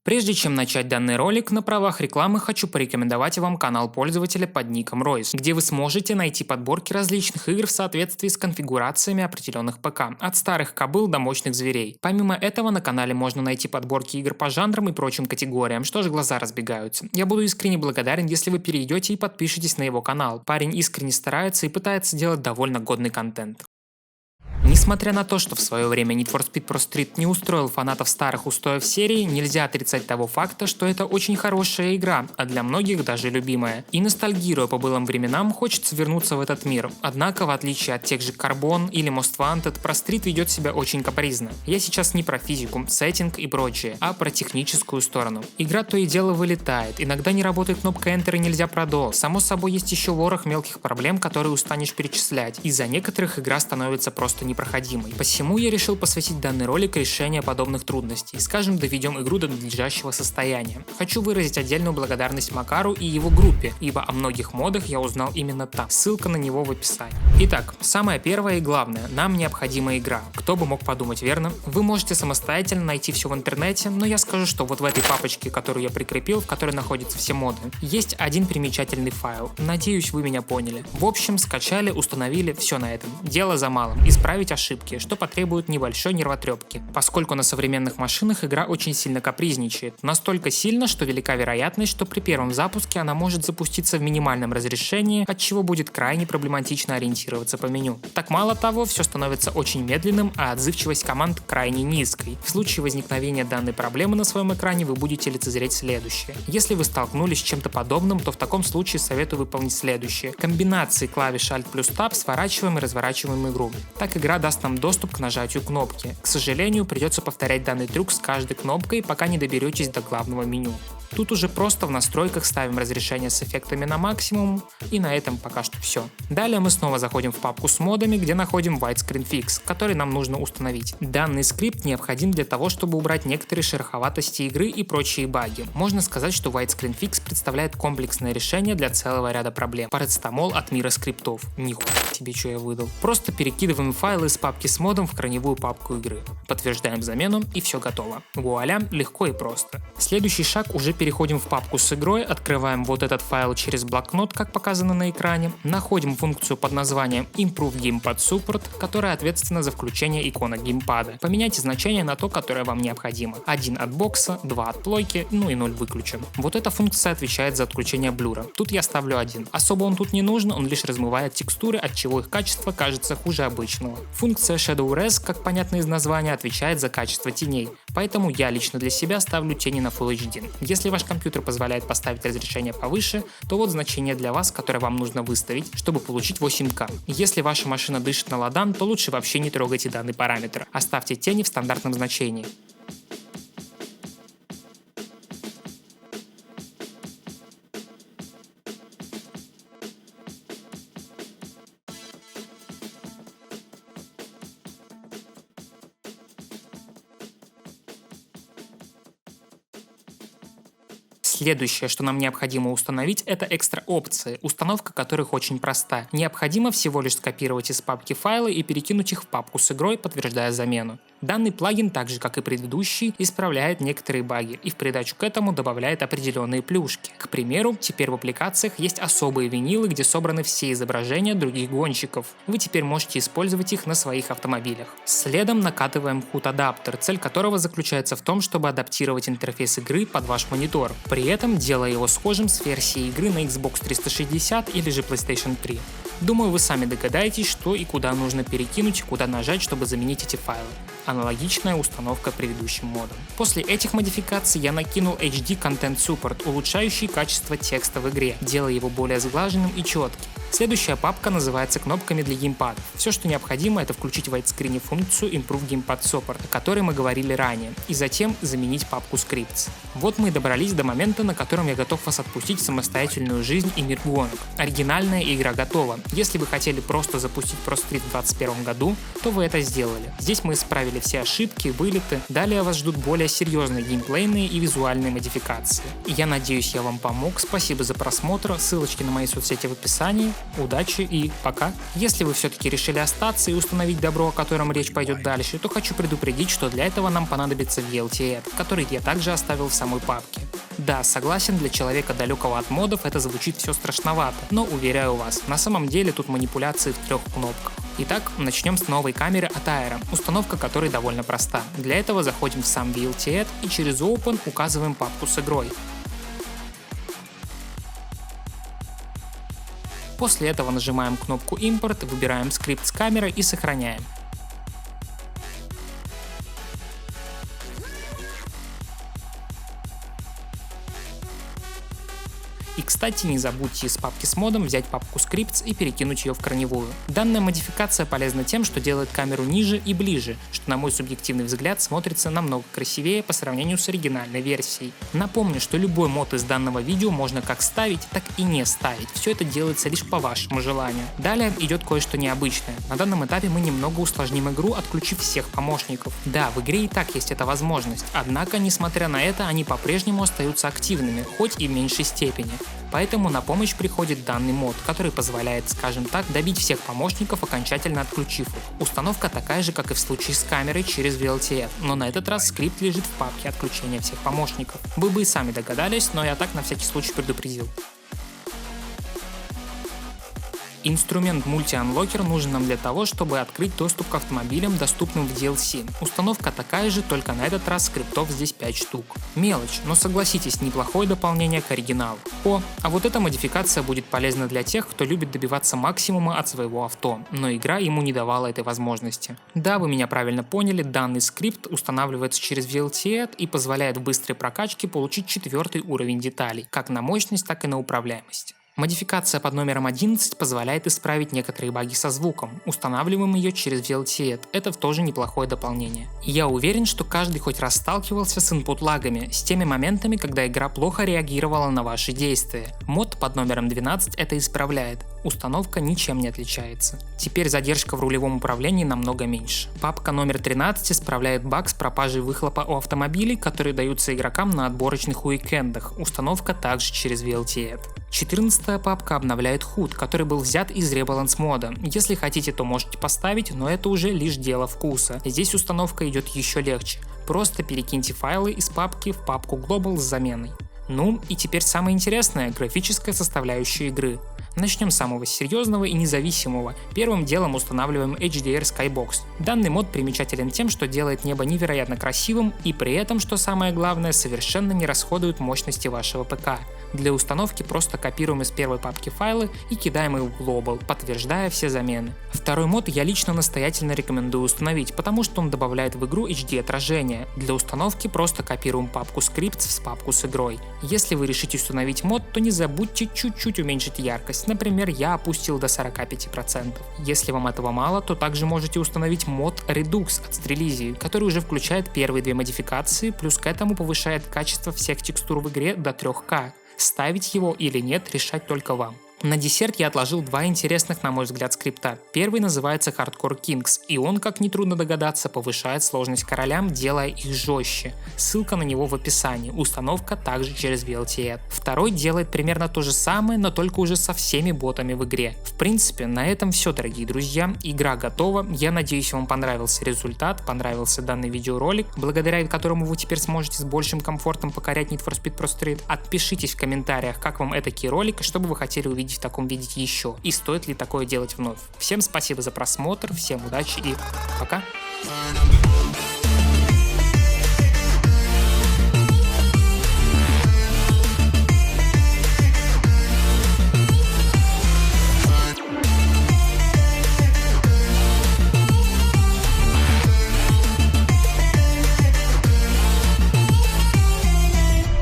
Прежде чем начать данный ролик, на правах рекламы хочу порекомендовать вам канал пользователя под ником Royce, где вы сможете найти подборки различных игр в соответствии с конфигурациями определенных ПК, от старых кобыл до мощных зверей. Помимо этого на канале можно найти подборки игр по жанрам и прочим категориям, что ж глаза разбегаются. Я буду искренне благодарен, если вы перейдете и подпишитесь на его канал. Парень искренне старается и пытается делать довольно годный контент. Несмотря на то, что в свое время Need for Speed Pro Street не устроил фанатов старых устоев серии, нельзя отрицать того факта, что это очень хорошая игра, а для многих даже любимая. И ностальгируя по былым временам, хочется вернуться в этот мир. Однако, в отличие от тех же Carbon или Most Wanted, Pro Street ведет себя очень капризно. Я сейчас не про физику, сеттинг и прочее, а про техническую сторону. Игра то и дело вылетает, иногда не работает кнопка Enter и нельзя продолжить. Само собой, есть еще ворох мелких проблем, которые устанешь перечислять. Из-за некоторых игра становится просто непроходимой. Посему я решил посвятить данный ролик решению подобных трудностей. Скажем, доведем игру до надлежащего состояния. Хочу выразить отдельную благодарность Макару и его группе, ибо о многих модах я узнал именно там. Ссылка на него в описании. Итак, самое первое и главное, нам необходима игра. Кто бы мог подумать, верно? Вы можете самостоятельно найти все в интернете, но я скажу, что вот в этой папочке, которую я прикрепил, в которой находятся все моды, есть один примечательный файл. Надеюсь, вы меня поняли. В общем, скачали, установили, все на этом. Дело за малым. Исправить ошибки, что потребует небольшой нервотрепки, поскольку на современных машинах игра очень сильно капризничает. Настолько сильно, что велика вероятность, что при первом запуске она может запуститься в минимальном разрешении, от чего будет крайне проблематично ориентироваться по меню. Так мало того, все становится очень медленным, а отзывчивость команд крайне низкой. В случае возникновения данной проблемы на своем экране вы будете лицезреть следующее. Если вы столкнулись с чем-то подобным, то в таком случае советую выполнить следующее. Комбинации клавиш Alt плюс Tab сворачиваем и разворачиваем игру. Так игра даст нам доступ к нажатию кнопки. К сожалению, придется повторять данный трюк с каждой кнопкой, пока не доберетесь до главного меню. Тут уже просто в настройках ставим разрешение с эффектами на максимум, и на этом пока что все. Далее мы снова заходим в папку с модами, где находим Widescreen Fix, который нам нужно установить. Данный скрипт необходим для того, чтобы убрать некоторые шероховатости игры и прочие баги. Можно сказать, что Widescreen Fix представляет комплексное решение для целого ряда проблем. Парацетамол от мира скриптов. Нихуя тебе, что я выдал. Просто перекидываем файлы из папки с модом в корневую папку игры. Подтверждаем замену и все готово. Вуаля, легко и просто. Следующий шаг, уже переходим в папку с игрой, открываем вот этот файл через блокнот, как показано на экране, находим функцию под названием Improve Gamepad Support, которая ответственна за включение иконок геймпада. Поменяйте значение на то, которое вам необходимо. 1 от бокса, 2 от плойки, ну и 0 выключен. Вот эта функция отвечает за отключение блюра. Тут я ставлю 1. Особо он тут не нужен, он лишь размывает текстуры, от чего их качество кажется хуже обычного. Функция Shadow Res, как понятно из названия, отвечает за качество теней, поэтому я лично для себя ставлю тени на Full HD. Если ваш компьютер позволяет поставить разрешение повыше, то вот значение для вас, которое вам нужно выставить, чтобы получить 8К. Если ваша машина дышит на ладан, то лучше вообще не трогайте данный параметр. Оставьте тени в стандартном значении. Следующее, что нам необходимо установить, это экстра опции, установка которых очень проста. Необходимо всего лишь скопировать из папки файлы и перекинуть их в папку с игрой, подтверждая замену. Данный плагин, так же как и предыдущий, исправляет некоторые баги и в придачу к этому добавляет определенные плюшки. К примеру, теперь в аппликациях есть особые винилы, где собраны все изображения других гонщиков. Вы теперь можете использовать их на своих автомобилях. Следом накатываем HUD-адаптер, цель которого заключается в том, чтобы адаптировать интерфейс игры под ваш монитор, при этом делая его схожим с версией игры на Xbox 360 или же PlayStation 3. Думаю, вы сами догадаетесь, что и куда нужно перекинуть, куда нажать, чтобы заменить эти файлы. Аналогичная установка предыдущим модам. После этих модификаций я накинул HD Content Support, улучшающий качество текста в игре, делая его более сглаженным и четким. Следующая папка называется кнопками для геймпада. Все, что необходимо, это включить в Widescreen функцию Improve Gamepad Support, о которой мы говорили ранее, и затем заменить папку Scripts. Вот мы и добрались до момента, на котором я готов вас отпустить в самостоятельную жизнь и мир гонок. Оригинальная игра готова. Если вы хотели просто запустить Pro Street в 2021 году, то вы это сделали. Здесь мы исправили исправили все ошибки, вылеты. Далее вас ждут более серьезные геймплейные и визуальные модификации. Я надеюсь, я вам помог. Спасибо за просмотр. Ссылочки на мои соцсети в описании. Удачи и пока. Если вы все-таки решили остаться и установить добро, о котором речь пойдет дальше, то хочу предупредить, что для этого нам понадобится VLT Add, который я также оставил в самой папке. Да, согласен, для человека далекого от модов это звучит все страшновато, но уверяю вас, на самом деле тут манипуляции в 3 кнопках. Итак, начнем с новой камеры от Aero, установка которой довольно проста. Для этого заходим в сам VLT Add и через Open указываем папку с игрой. После этого нажимаем кнопку Import, выбираем скрипт с камеры и сохраняем. И, кстати, не забудьте из папки с модом взять папку Scripts и перекинуть ее в корневую. Данная модификация полезна тем, что делает камеру ниже и ближе, что на мой субъективный взгляд смотрится намного красивее по сравнению с оригинальной версией. Напомню, что любой мод из данного видео можно как ставить, так и не ставить. Все это делается лишь по вашему желанию. Далее идет кое-что необычное. На данном этапе мы немного усложним игру, отключив всех помощников. Да, в игре и так есть эта возможность, однако, несмотря на это, они по-прежнему остаются активными, хоть и в меньшей степени. Поэтому на помощь приходит данный мод, который позволяет, скажем так, добить всех помощников, окончательно отключив их. Установка такая же, как и в случае с камерой через VLT Add, но на этот раз скрипт лежит в папке отключения всех помощников. Вы бы и сами догадались, но я так на всякий случай предупредил. Инструмент Multi-Unlocker нужен нам для того, чтобы открыть доступ к автомобилям, доступным в DLC. Установка такая же, только на этот раз скриптов здесь 5 штук. Мелочь, но согласитесь, неплохое дополнение к оригиналу. А вот эта модификация будет полезна для тех, кто любит добиваться максимума от своего авто, но игра ему не давала этой возможности. Да, вы меня правильно поняли, данный скрипт устанавливается через VLT Add и позволяет в быстрой прокачке получить 4-й уровень деталей, как на мощность, так и на управляемость. Модификация под номером 11 позволяет исправить некоторые баги со звуком. Устанавливаем ее через VLT Add. Это тоже неплохое дополнение. Я уверен, что каждый хоть раз сталкивался с input-лагами, с теми моментами, когда игра плохо реагировала на ваши действия. Мод под номером 12 это исправляет. Установка ничем не отличается. Теперь задержка в рулевом управлении намного меньше. Папка номер 13 исправляет баг с пропажей выхлопа у автомобилей, которые даются игрокам на отборочных уикендах. Установка также через VLT Add. 14-я папка обновляет HUD, который был взят из Rebalance мода. Если хотите, то можете поставить, но это уже лишь дело вкуса. Здесь установка идет еще легче. Просто перекиньте файлы из папки в папку Global с заменой. Ну и теперь самое интересное – графическая составляющая игры. Начнем с самого серьезного и независимого. Первым делом устанавливаем HDR Skybox. Данный мод примечателен тем, что делает небо невероятно красивым и при этом, что самое главное, совершенно не расходует мощности вашего ПК. Для установки просто копируем из первой папки файлы и кидаем их в Global, подтверждая все замены. Второй мод я лично настоятельно рекомендую установить, потому что он добавляет в игру HD отражение. Для установки просто копируем папку Scripts с папку с игрой. Если вы решите установить мод, то не забудьте чуть-чуть уменьшить яркость. Например, я опустил до 45%. Если вам этого мало, то также можете установить мод Redux от Strelizy, который уже включает первые 2 модификации, плюс к этому повышает качество всех текстур в игре до 3К. Ставить его или нет, решать только вам. На десерт я отложил 2 интересных, на мой взгляд, скрипта. Первый называется Hardcore Kings, и он, как нетрудно догадаться, повышает сложность королям, делая их жестче. Ссылка на него в описании, установка также через VLT Add. Второй делает примерно то же самое, но только уже со всеми ботами в игре. В принципе, на этом все, дорогие друзья. Игра готова. Я надеюсь, вам понравился результат, понравился данный видеоролик, благодаря которому вы теперь сможете с большим комфортом покорять Need for Speed Pro Street. Отпишитесь в комментариях, как вам этакий ролик и что бы вы хотели увидеть в таком виде еще, и стоит ли такое делать вновь. Всем спасибо за просмотр, всем удачи и пока!